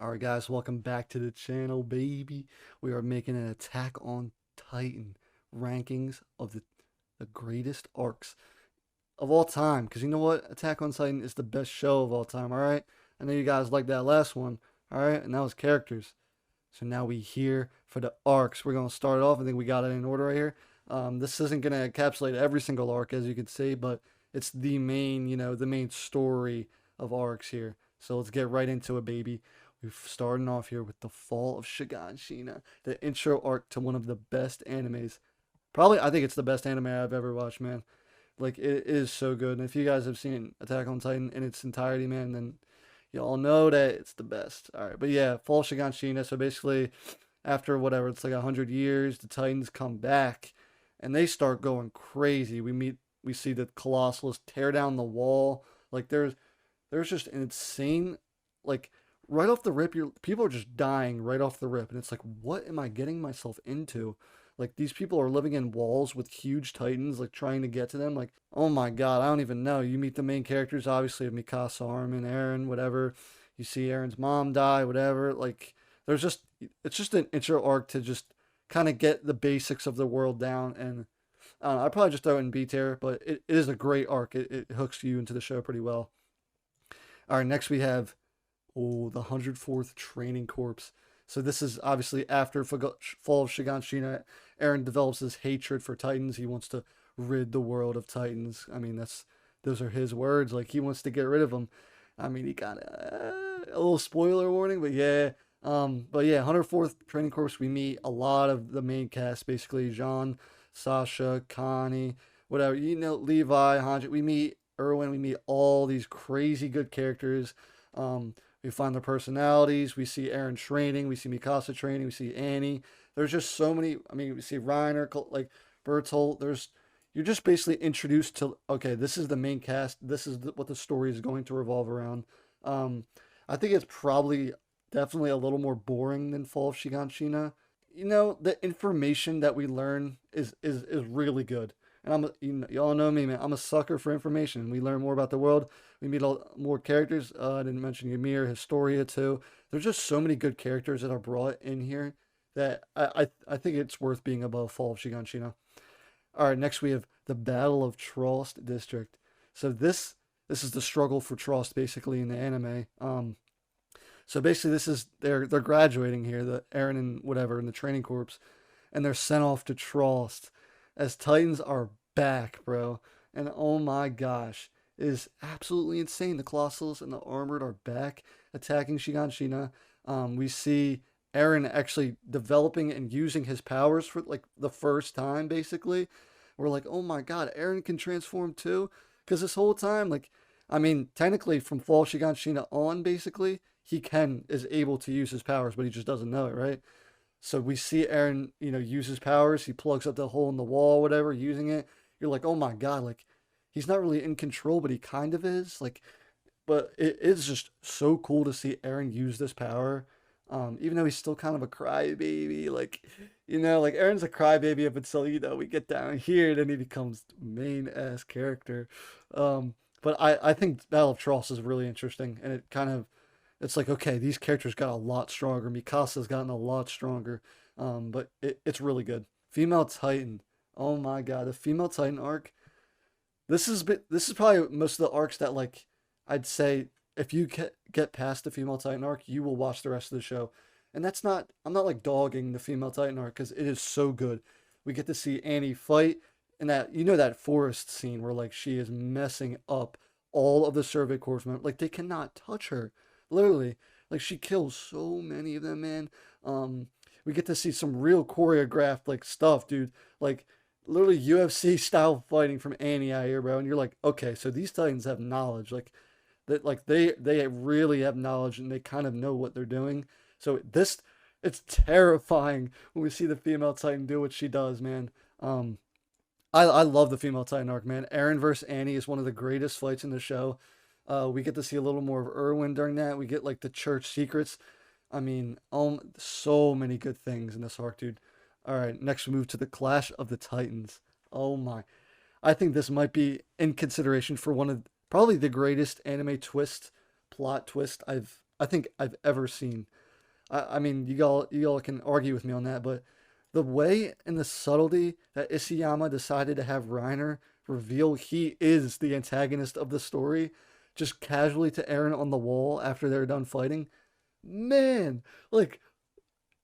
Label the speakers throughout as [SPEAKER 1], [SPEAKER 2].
[SPEAKER 1] Alright guys, welcome back to the channel, baby. We are making an Attack on Titan rankings of the greatest arcs of all time. Because you know what? Attack on Titan is the best show of all time, alright? I know you guys liked that last one, alright? And that was characters. So now we here for the arcs. We're going to start it off. I think we got it in order right here. This isn't going to encapsulate every single arc, as you can see, but it's the main, the main story of arcs here. So let's get right into it, baby. We're starting off here with the Fall of Shiganshina, the intro arc to one of the best animes. Probably, I think it's the best anime I've ever watched, man. Like, it is so good. And if you guys have seen Attack on Titan in its entirety, man, then y'all know that it's the best. All right, but yeah, Fall of Shiganshina. So basically, after whatever, it's like 100 years, the Titans come back, and they start going crazy. We see the Colossus tear down the wall. Like, there's just an insane, like, right off the rip, people are just dying right off the rip, and it's like, what am I getting myself into? Like, these people are living in walls with huge titans, like, trying to get to them. Like, oh my god, I don't even know. You meet the main characters, obviously, of Mikasa, Armin, Eren, whatever. You see Eren's mom die, whatever. Like, it's just an intro arc to just kind of get the basics of the world down. And I don't know, I'd probably just throw it in B tier, but it is a great arc. It hooks you into the show pretty well. All right, next we have the 104th Training Corps. So this is obviously after Fall of Shiganshina. Eren develops this hatred for Titans. He wants to rid the world of Titans. I mean, those are his words. Like, he wants to get rid of them. I mean, he got a little spoiler warning, but yeah. But yeah, 104th Training Corps. We meet a lot of the main cast, basically Jean, Sasha, Connie, whatever. Levi, Hanji. We meet Erwin. We meet all these crazy good characters. We find their personalities. We see Eren training. We see Mikasa training. We see Annie. There's just so many. I mean, we see Reiner, like Bertolt. You're just basically introduced to, okay, this is the main cast. This is what the story is going to revolve around. I think it's probably definitely a little more boring than Fall of Shiganshina. The information that we learn is really good. And y'all know me, man. I'm a sucker for information. We learn more about the world. We meet more characters. I didn't mention Ymir, Historia too. There's just so many good characters that are brought in here that I think it's worth being above Fall of Shiganshina. All right, next we have the Battle of Trost District. So this is the struggle for Trost basically in the anime. So basically this is they're graduating here, the Eren and whatever in the training corps, and they're sent off to Trost as Titans are back, bro. And oh my gosh, it is absolutely insane. The Colossus and the Armored are back attacking Shiganshina. We see Eren actually developing and using his powers for like the first time, basically. We're like, oh my god, Eren can transform too? Because this whole time, like, I mean, technically from Fall Shiganshina on, basically, is able to use his powers, but he just doesn't know it, right? So we see Eren, use his powers. He plugs up the hole in the wall, whatever, using it. You're like, oh my god, like, he's not really in control, but he kind of is. Like, but it is just so cool to see Eren use this power. Even though he's still kind of a crybaby, like, like Eren's a crybaby up until, we get down here, then he becomes main ass character. But I think Battle of Tross is really interesting, and it's like, okay, these characters got a lot stronger. Mikasa's gotten a lot stronger. But it's really good. Female Titan. Oh my god, the female Titan arc. This is probably most of the arcs that, like, I'd say if you get past the female Titan arc, you will watch the rest of the show. And I'm not like dogging the female Titan arc because it is so good. We get to see Annie fight, and that forest scene where, like, she is messing up all of the Survey Corps members. Like, they cannot touch her. Literally, like, she kills so many of them, man. We get to see some real choreographed, like, stuff, dude. Like, literally UFC style fighting from Annie out here, bro. And you're like, okay, so these Titans have knowledge, like that, like they really have knowledge, and they kind of know what they're doing. So it's terrifying when we see the female Titan do what she does, man. I love the female Titan arc, man. Eren versus Annie is one of the greatest fights in the show. We get to see a little more of Erwin during that. We get, like, the church secrets. I mean, so many good things in this arc, dude. All right, next we move to the Clash of the Titans. Oh my. I think this might be in consideration for one of probably the greatest anime plot twist I've I think I've ever seen. I mean, you all can argue with me on that, but the way and the subtlety that Isayama decided to have Reiner reveal he is the antagonist of the story, just casually to Eren on the wall after they're done fighting, man, like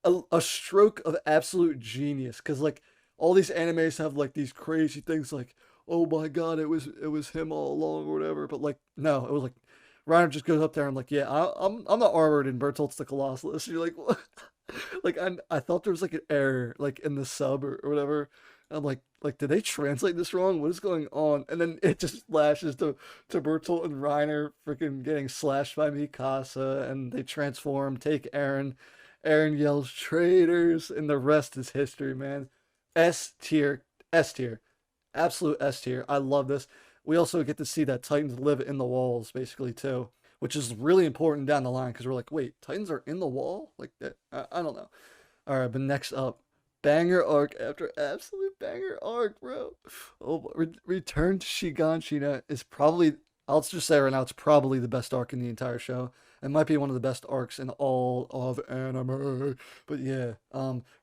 [SPEAKER 1] a stroke of absolute genius. Because like all these animes have like these crazy things like, oh my god, it was him all along or whatever. But like no, it was like Reiner just goes up there and like, yeah, I'm not armored in Bertolt's the Colossus. You're like, what? Like I thought there was like an error like in the sub or whatever. I'm like did they translate this wrong? What is going on? And then it just flashes to Bertolt and Reiner freaking getting slashed by Mikasa, and they transform, take Eren. Eren yells traitors, and the rest is history, man. S tier, S tier, absolute S tier. I love this. We also get to see that Titans live in the walls, basically too, which is really important down the line because we're like, wait, Titans are in the wall? Like that? I don't know. All right, but next up, banger arc after absolute banger arc, bro. Oh, Return to Shiganshina is probably. I'll just say right now, it's probably the best arc in the entire show. It might be one of the best arcs in all of anime. But yeah,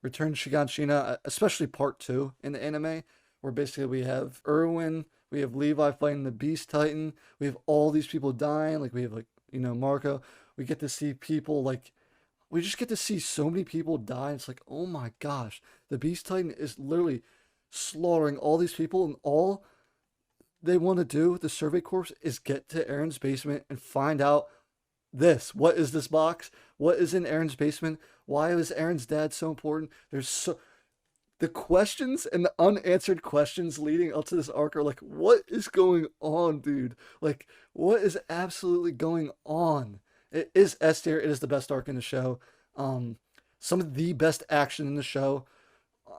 [SPEAKER 1] Return to Shiganshina, especially part two in the anime, where basically we have Erwin, we have Levi fighting the Beast Titan, we have all these people dying, like we have like Marco. We get to see people like we just get to see so many people die. It's like, oh my gosh, the Beast Titan is literally slaughtering all these people, and all they want to do, the Survey Corps, is get to Aaron's basement and find out this. What is this box? What is in Aaron's basement? Why is Aaron's dad so important? There's so the questions and the unanswered questions leading up to this arc are like, what is going on, dude? Like, what is absolutely going on? It is S tier. It is the best arc in the show. Um, some of the best action in the show.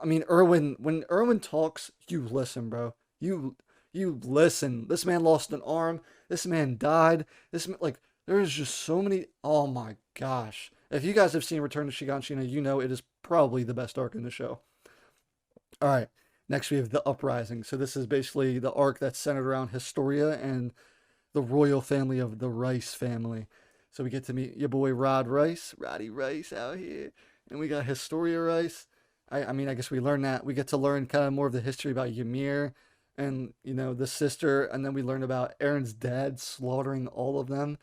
[SPEAKER 1] I mean, when Erwin talks, you listen, bro. You listen. This man lost an arm. This man died. Like there's just so many. Oh my gosh! If you guys have seen Return to Shiganshina, you know it is probably the best arc in the show. All right. Next, we have the Uprising. So this is basically the arc that's centered around Historia and the royal family of the Rice family. So we get to meet your boy Roddy Rice out here, and we got Historia Rice. I mean, I guess we learn that we get to learn kind of more of the history about Ymir and the sister, and then we learn about Aaron's dad slaughtering all of them.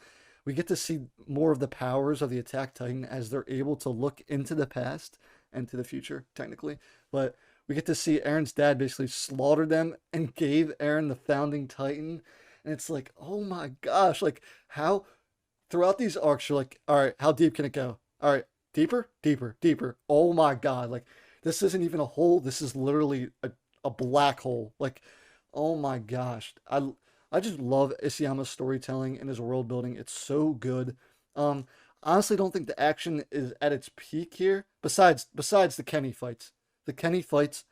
[SPEAKER 1] We get to see more of the powers of the Attack Titan as they're able to look into the past and to the future, technically. But we get to see Aaron's dad basically slaughter them and gave Aaron the founding Titan. And it's like, oh my gosh, like how throughout these arcs, you're like, all right, how deep can it go? All right, deeper, deeper, deeper. Oh my God, like this isn't even a hole. This is literally a black hole. Like, oh my gosh, I just love Isayama's storytelling and his world building. It's so good. Um, Honestly, don't think the action is at its peak here. Besides the Kenny fights, the Kenny fights,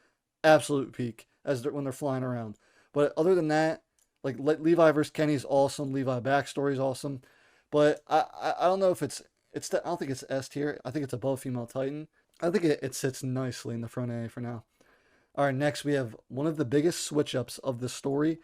[SPEAKER 1] absolute peak when they're flying around. But other than that, like Levi versus Kenny is awesome. Levi backstory is awesome. But I don't know if I don't think it's S tier. I think it's above Female Titan. I think it sits nicely in the front A for now. All right, next we have one of the biggest switch ups of the story.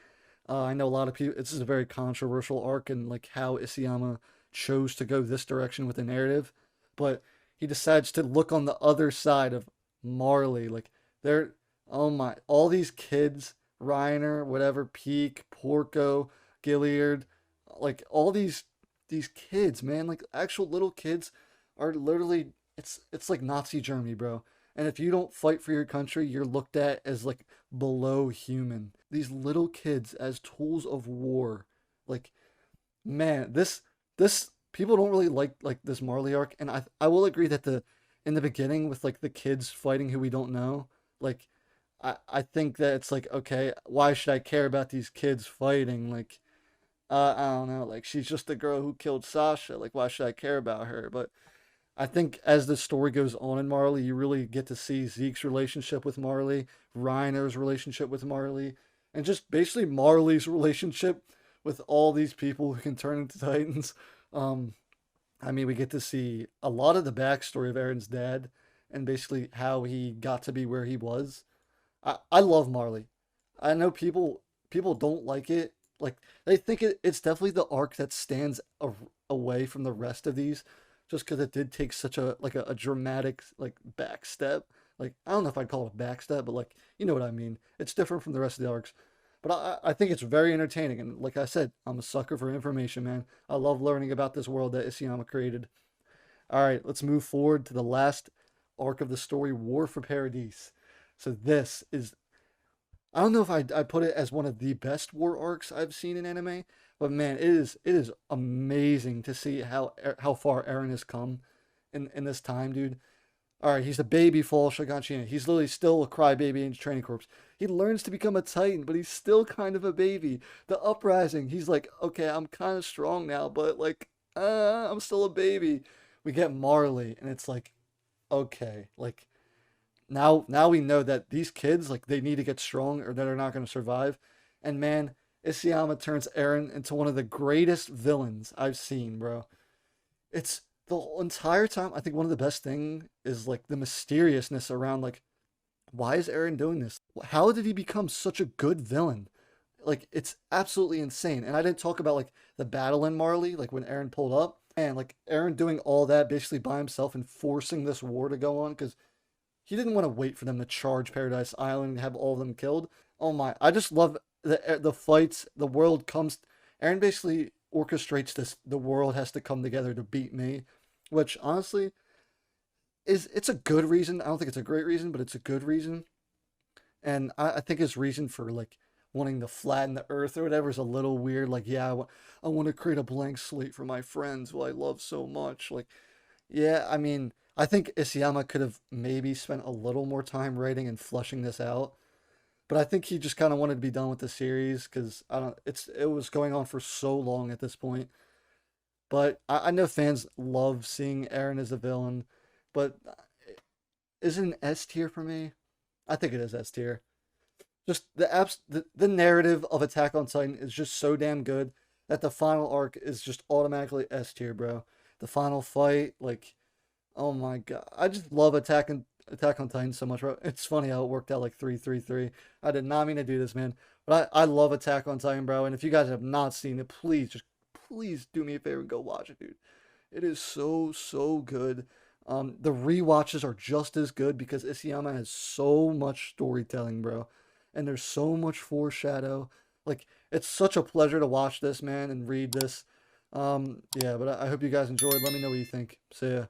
[SPEAKER 1] I know a lot of people. This is a very controversial arc and like how Isayama chose to go this direction with the narrative, but he decides to look on the other side of Marley. Like they're oh my, all these kids, Reiner, whatever, Peak, Porco, Gilliard, like all these kids, man, like actual little kids are literally it's like Nazi Germany, bro. And if you don't fight for your country, you're looked at as like below human. These little kids as tools of war. Like, man, this people don't really like this Marley arc, and I will agree that the in the beginning with like the kids fighting who we don't know, like I think that it's like, okay, why should I care about these kids fighting? Like I don't know, like she's just the girl who killed Sasha. Like why should I care about her? But I think as the story goes on in Marley, you really get to see Zeke's relationship with Marley, Reiner's relationship with Marley, and just basically Marley's relationship with all these people who can turn into Titans. Um, I mean, we get to see a lot of the backstory of Aaron's dad and basically how he got to be where he was. I love Marley. I know people don't like it, Like they think it's definitely the arc that stands away from the rest of these, just because it did take such a like a dramatic like backstep. Like I don't know if I'd call it a backstep, but like you know what I mean. It's different from the rest of the arcs. But I think it's very entertaining, and like I said, I'm a sucker for information, man. I love learning about this world that Isayama created. All right, let's move forward to the last arc of the story, War for Paradis. So this is I don't know if I put it as one of the best war arcs I've seen in anime, but man, it is amazing to see how far Eren has come in this time, dude. All right, he's a baby full Shiganshina. He's literally still a crybaby in his training corps. He learns to become a Titan, but he's still kind of a baby. The Uprising, he's like, okay, I'm kind of strong now, but like, I'm still a baby. We get Marley, and it's like, okay, like now we know that these kids like they need to get strong or they're not going to survive. And man, Isayama turns Eren into one of the greatest villains I've seen, bro. It's the whole entire time. I think one of the best thing is like the mysteriousness around like why is Eren doing this? How did he become such a good villain? Like it's absolutely insane. And I didn't talk about like the battle in Marley, like when Eren pulled up and like Eren doing all that basically by himself and forcing this war to go on because he didn't want to wait for them to charge Paradise Island and have all of them killed. Oh my! I just love the fights. The world comes. Eren basically orchestrates this. The world has to come together to beat me, which honestly is it's a good reason. I don't think it's a great reason, but it's a good reason. And I think his reason for like wanting to flatten the earth or whatever is a little weird. Like, yeah, I want to create a blank slate for my friends who I love so much. Like, yeah, I mean, I think Isayama could have maybe spent a little more time writing and fleshing this out, but I think he just kind of wanted to be done with the series because I don't. It was going on for so long at this point. But I know fans love seeing Eren as a villain, but is it an S tier for me? I think it is S tier. Just the narrative of Attack on Titan is just so damn good that the final arc is just automatically S tier, bro. The final fight, like oh my god, I just love Attack on Titan so much, bro. It's funny how it worked out like 3-3-3. I did not mean to do this, man, but I love Attack on Titan, bro. And if you guys have not seen it, please do me a favor and go watch it, dude. It is so good. The rewatches are just as good because Isayama has so much storytelling, bro, and there's so much foreshadow. Like it's such a pleasure to watch this, man, and read this. Yeah, but I hope you guys enjoyed. Let me know what you think. See ya.